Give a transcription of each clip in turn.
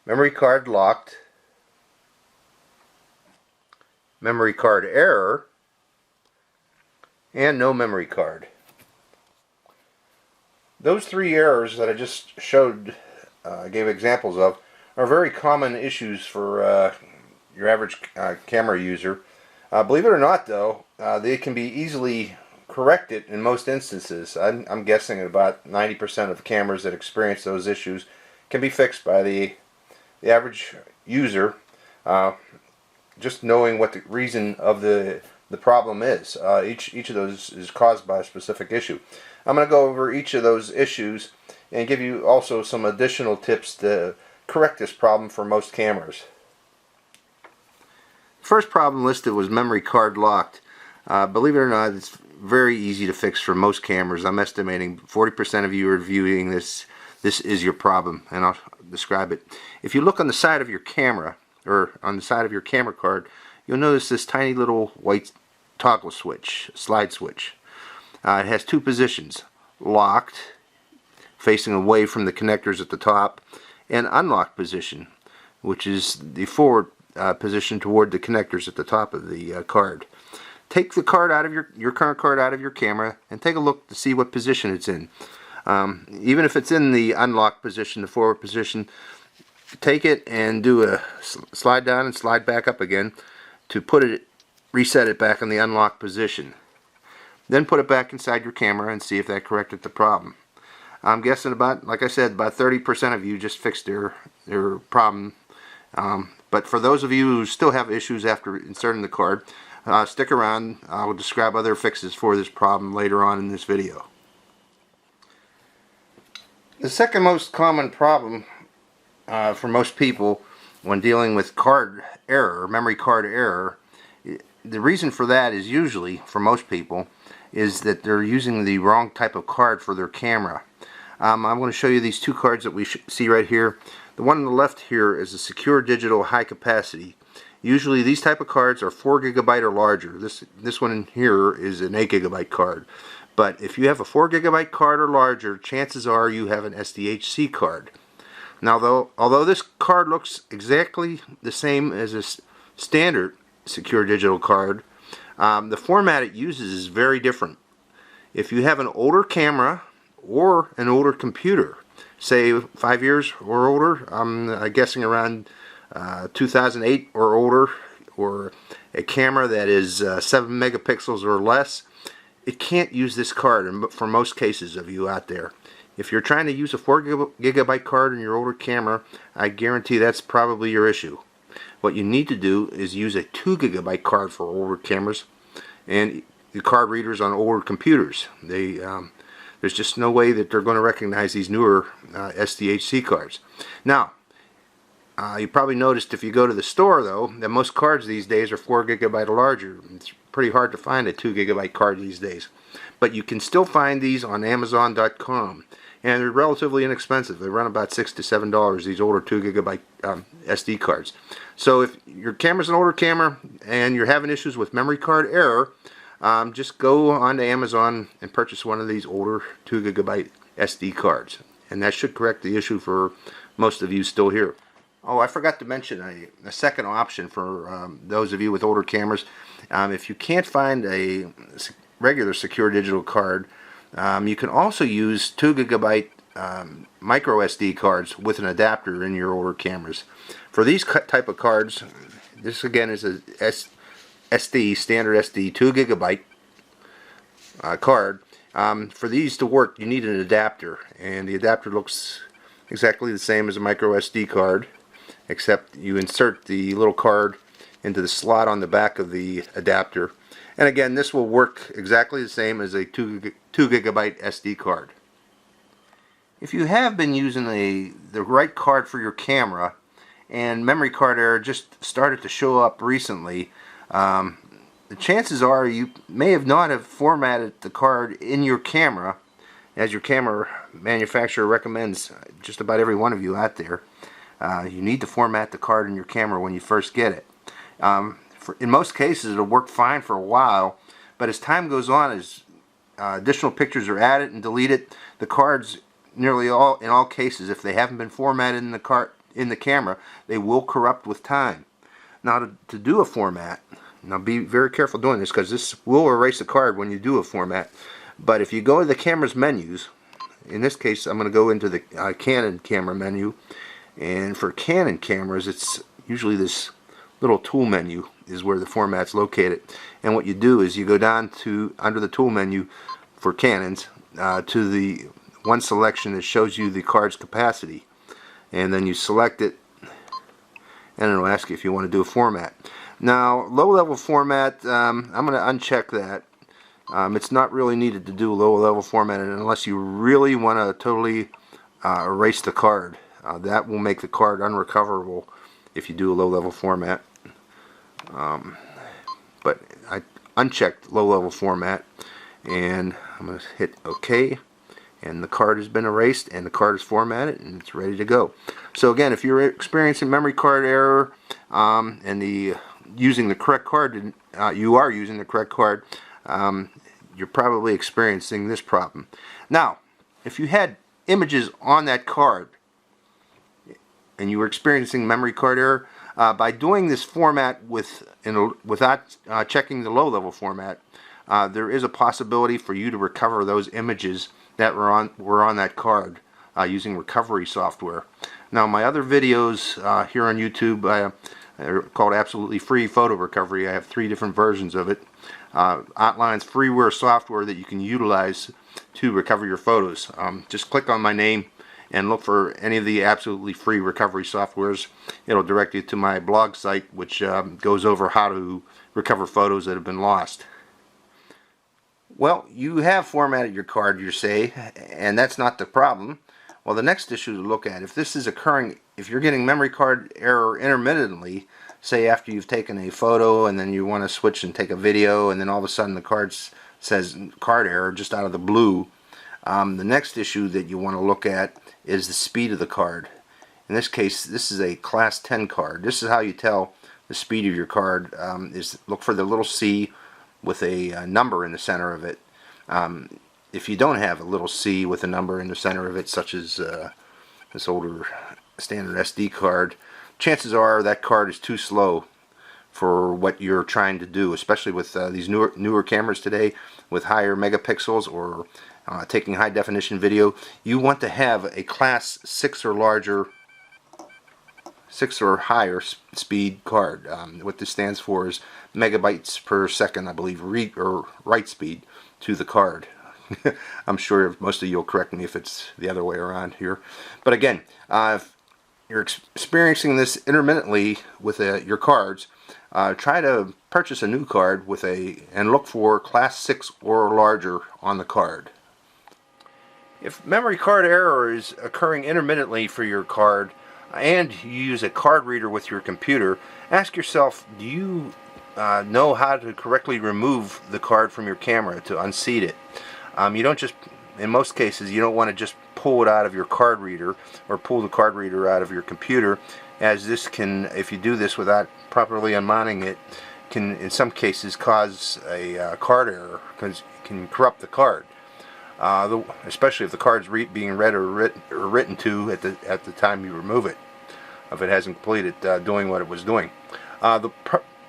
memory card locked, memory card error, and no memory card. Those three errors that I just showed, gave examples of, are very common issues for your average camera user. Believe it or not, though, they can be easily corrected in most instances. I'm guessing about 90% of cameras that experience those issues can be fixed by the average user, just knowing what the reason of the problem is. Each of those is caused by a specific issue. I'm going to go over each of those issues and give you also some additional tips to correct this problem for most cameras. First problem listed was memory card locked. Believe it or not, it's very easy to fix for most cameras. I'm estimating 40% of you are viewing this. This is your problem, and I'll describe it. If you look on the side of your camera, or on the side of your camera card, you'll notice this tiny little white toggle switch, slide switch. It has two positions: locked, facing away from the connectors at the top, and unlocked position, which is the forward position toward the connectors at the top of the card. Take the card out of your current card out of your camera and take a look to see what position it's in. Even if it's in the unlocked position, the forward position, take it and do a slide down and slide back up again to reset it back in the unlocked position. Then put it back inside your camera and see if that corrected the problem. I'm guessing like I said, about 30% of you just fixed their problem. But for those of you who still have issues after inserting the card, stick around. I will describe other fixes for this problem later on in this video. The second most common problem for most people when dealing with card error, memory card error, the reason for that is usually, for most people, is that they're using the wrong type of card for their camera. I'm going to show you these two cards that we see right here. The one on the left here is a secure digital high capacity. Usually these type of cards are 4 GB or larger. This one in here is an 8 GB card. But if you have a 4 GB card or larger, chances are you have an SDHC card. Now, although this card looks exactly the same as a standard secure digital card, the format it uses is very different. If you have an older camera or an older computer, say 5 years or older, I'm guessing around 2008 or older, or a camera that is 7 megapixels or less, it can't use this card for most cases of you out there. If you're trying to use a 4 GB card in your older camera, I guarantee that's probably your issue. What you need to do is use a 2 GB card for older cameras and the card readers on older computers. There's just no way that they're going to recognize these newer SDHC cards. Now, you probably noticed if you go to the store, though, that most cards these days are 4 GB or larger. It's pretty hard to find a 2 GB card these days. But you can still find these on Amazon.com. And they're relatively inexpensive. They run about $6 to $7, these older 2 GB SD cards. So if your camera's an older camera and you're having issues with memory card error, just go onto Amazon and purchase one of these older 2 GB SD cards. And that should correct the issue for most of you still here. Oh, I forgot to mention a second option for those of you with older cameras. If you can't find a regular secure digital card, you can also use 2 GB micro SD cards with an adapter in your older cameras. For these type of cards, this again is a SD, standard SD 2 GB card. For these to work, you need an adapter, and the adapter looks exactly the same as a micro SD card, except you insert the little card into the slot on the back of the adapter. And again, this will work exactly the same as a 2 GB SD card. If you have been using the right card for your camera and memory card error just started to show up recently, the chances are you may have not have formatted the card in your camera, as your camera manufacturer recommends just about every one of you out there. You need to format the card in your camera when you first get it. In most cases it'll work fine for a while, but as time goes on, as additional pictures are added and deleted, the cards, nearly in all cases, if they haven't been formatted in the in the camera, they will corrupt with time. Now to do a format, now be very careful doing this because this will erase the card when you do a format. But if you go to the camera's menus, in this case I'm going to go into the Canon camera menu, and for Canon cameras it's usually this little tool menu is where the format's located. And what you do is you go down to under the tool menu for Canons to the one selection that shows you the card's capacity, and then you select it and it'll ask you if you want to do a format. Now low level format, I'm going to uncheck that. It's not really needed to do low level format unless you really want to totally erase the card. That will make the card unrecoverable if you do a low level format. But I unchecked low level format, and I'm going to hit OK, and the card has been erased and the card is formatted and it's ready to go. So again, if you're experiencing memory card error and using the correct card, you are using the correct card, you're probably experiencing this problem. Now, if you had images on that card and you were experiencing memory card error, by doing this format without checking the low-level format, there is a possibility for you to recover those images that were on that card using recovery software. Now, my other videos here on YouTube are called Absolutely Free Photo Recovery. I have 3 different versions of it. Outlines freeware software that you can utilize to recover your photos. Just click on my name and look for any of the absolutely free recovery softwares. It'll direct you to my blog site, which goes over how to recover photos that have been lost. Well, you have formatted your card, you say, and that's not the problem. Well, the next issue to look at, if this is occurring, if you're getting memory card error intermittently, say after you've taken a photo and then you want to switch and take a video, and then all of a sudden the card says card error just out of the blue, the next issue that you want to look at is the speed of the card. In this case, this is a class 10 card. This is how you tell the speed of your card, is look for the little C with a number in the center of it. If you don't have a little C with a number in the center of it, such as this older standard SD card, chances are that card is too slow for what you're trying to do, especially with these newer cameras today with higher megapixels or taking high definition video. You want to have a class 6 or larger, 6 or higher speed card. What this stands for is megabytes per second, I believe, read or write speed to the card. I'm sure most of you will correct me if it's the other way around here. But again, if you're experiencing this intermittently with your cards, try to purchase a new card with and look for class 6 or larger on the card. If memory card error is occurring intermittently for your card and you use a card reader with your computer, ask yourself, do you know how to correctly remove the card from your camera to unseat it? You don't just, in most cases, you don't want to just pull it out of your card reader or pull the card reader out of your computer, as this can, if you do this without properly unmounting it, can in some cases cause a card error because it can corrupt the card. Especially if the card's being read or written to at the time you remove it, if it hasn't completed doing what it was doing. The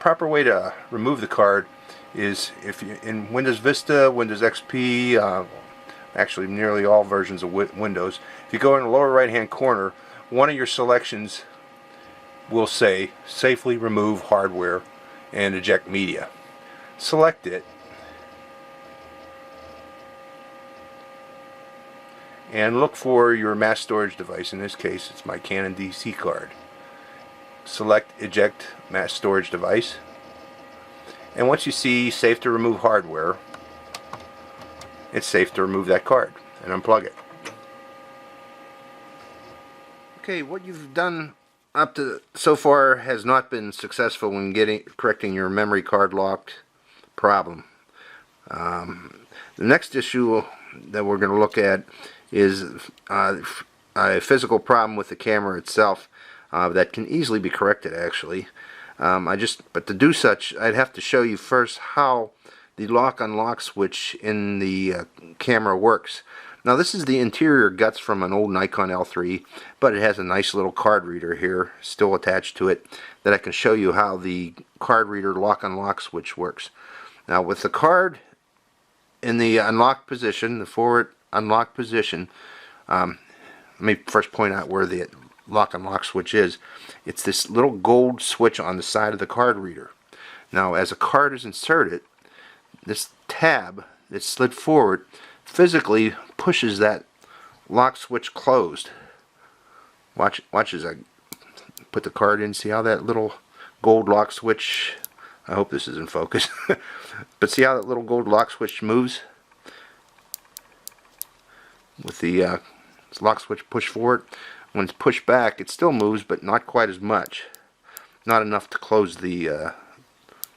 proper way to remove the card is if you in Windows Vista, Windows XP, actually nearly all versions of Windows, if you go in the lower right hand corner, one of your selections will say safely remove hardware and eject media. Select it and look for your mass storage device. In this case, it's my Canon DC card. Select eject mass storage device, and once you see safe to remove hardware, it's safe to remove that card and unplug it. Okay, what you've done up to so far has not been successful in correcting your memory card lock problem. The next issue that we're going to look at is a physical problem with the camera itself that can easily be corrected, actually. But to do such, I'd have to show you first how the lock-unlock switch in the camera works. Now this is the interior guts from an old Nikon L3, but it has a nice little card reader here still attached to it that I can show you how the card reader lock-unlock switch works. Now with the card in the unlocked position, the forward unlocked position, let me first point out where the lock-unlock switch is. It's this little gold switch on the side of the card reader. Now as a card is inserted, this tab that's slid forward physically pushes that lock switch closed. Watch as I put the card in. See how that little gold lock switch, I hope this is in focus, but see how that little gold lock switch moves? With the lock switch pushed forward, when it's pushed back it still moves, but not quite as much. Not enough to close the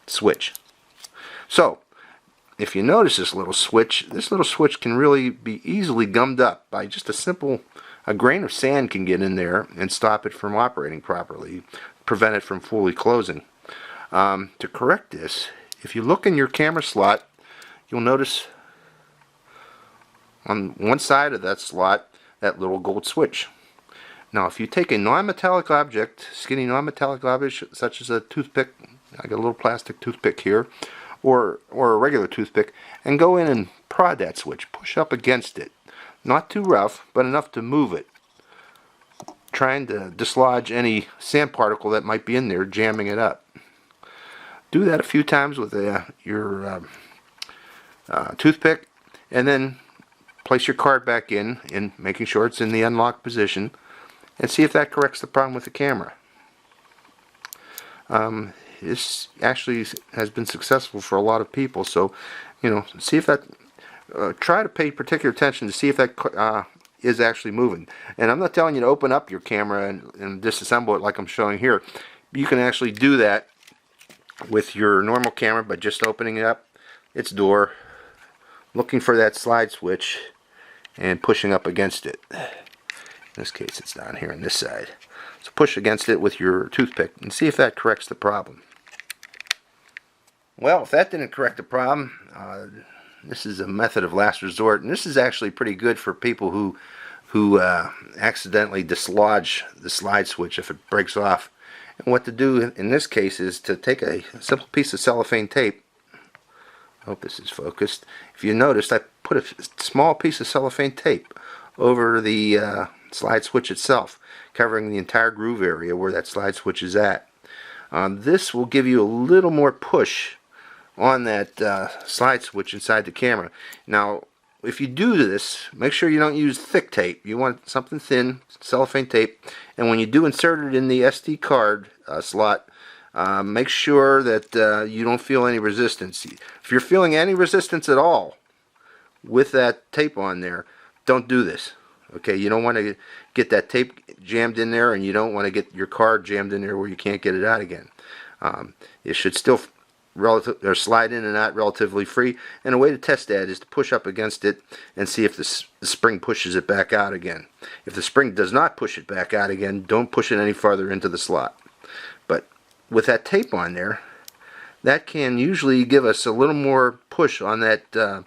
switch. So if you notice this little switch can really be easily gummed up by just a grain of sand can get in there and stop it from operating properly, prevent it from fully closing. To correct this, if you look in your camera slot, you'll notice on one side of that slot that little gold switch. Now if you take a non-metallic object, skinny non-metallic object such as a toothpick, I got a little plastic toothpick here, or a regular toothpick, and go in and prod that switch, push up against it. Not too rough, but enough to move it, trying to dislodge any sand particle that might be in there, jamming it up. Do that a few times with your toothpick, and then place your card back in, making sure it's in the unlocked position, and see if that corrects the problem with the camera. This actually has been successful for a lot of people, so see if that try to pay particular attention to see if that is actually moving. And I'm not telling you to open up your camera and disassemble it like I'm showing here. You can actually do that with your normal camera by just opening it up, its door, looking for that slide switch and pushing up against it. In this case it's down here on this side. So push against it with your toothpick and see if that corrects the problem. Well, if that didn't correct the problem, this is a method of last resort, and this is actually pretty good for people who accidentally dislodge the slide switch if it breaks off. And what to do in this case is to take a simple piece of cellophane tape. I hope this is focused. If you noticed, I put a small piece of cellophane tape over the slide switch itself, covering the entire groove area where that slide switch is at. This will give you a little more push on that slide switch inside the camera. Now if you do this, make sure you don't use thick tape. You want something thin, cellophane tape, and when you do insert it in the SD card slot, make sure that you don't feel any resistance. If you're feeling any resistance at all with that tape on there, don't do this. Okay, you don't want to get that tape jammed in there, and you don't want to get your card jammed in there where you can't get it out again. It should still slide in and out relatively free, and a way to test that is to push up against it and see if the spring pushes it back out again. If the spring does not push it back out again, don't push it any farther into the slot. But with that tape on there, that can usually give us a little more push on that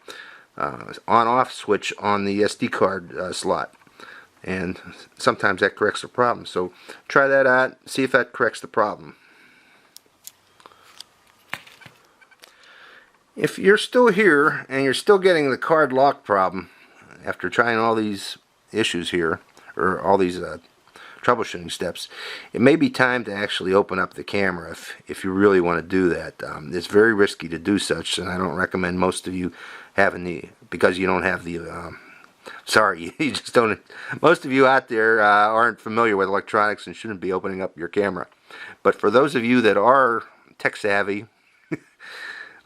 on-off switch on the SD card slot, and sometimes that corrects the problem. So try that out, see if that corrects the problem. If you're still here and you're still getting the card lock problem after trying all these issues here, or all these troubleshooting steps, it may be time to actually open up the camera if you really want to do that. It's very risky to do such, and I don't recommend most of you having because you don't have the sorry, you just don't. Most of you out there aren't familiar with electronics and shouldn't be opening up your camera. But for those of you that are tech savvy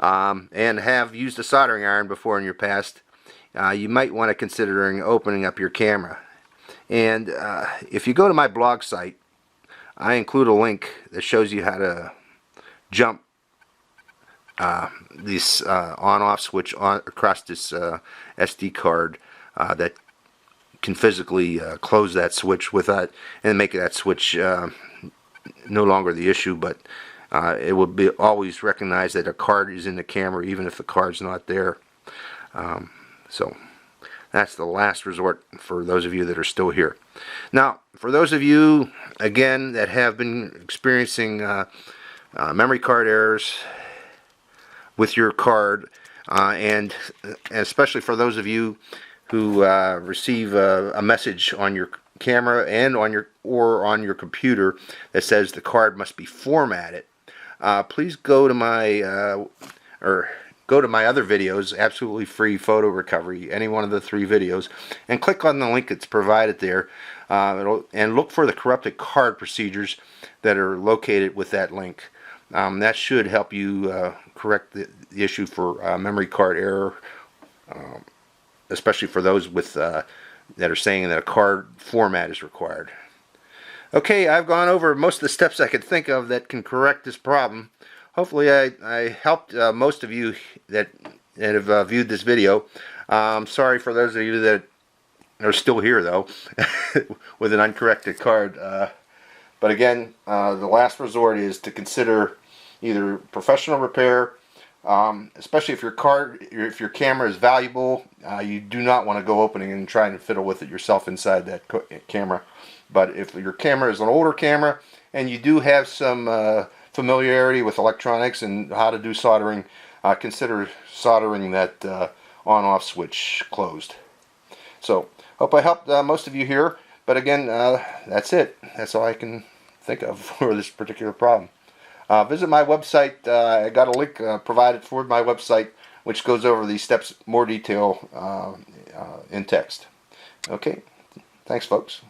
and have used a soldering iron before in your past, you might want to consider opening up your camera. And if you go to my blog site, I include a link that shows you how to jump this on-off switch across this SD card that can physically close that switch without, and make that switch no longer the issue, but it will be always recognize that a card is in the camera even if the card's not there. So That's the last resort for those of you that are still here. Now, for those of you, again, that have been experiencing memory card errors with your card, and especially for those of you who receive a message on your camera and on your computer that says the card must be formatted, please go to my other videos, absolutely free photo recovery, any one of the 3 videos, and click on the link that's provided there, and look for the corrupted card procedures that are located with that link. That should help you correct the issue for memory card error, especially for those with that are saying that a card format is required. Okay, I've gone over most of the steps I could think of that can correct this problem. Hopefully I helped most of you that have viewed this video. Sorry for those of you that are still here, though, with an uncorrected card. But again, the last resort is to consider either professional repair, especially if your camera is valuable. You do not want to go opening and trying to fiddle with it yourself inside that camera. But if your camera is an older camera and you do have some familiarity with electronics and how to do soldering, consider soldering that on-off switch closed. So, hope I helped most of you here. But again, that's it. That's all I can think of for this particular problem. Visit my website. I got a link provided for my website which goes over these steps more detail in text. Okay, thanks folks.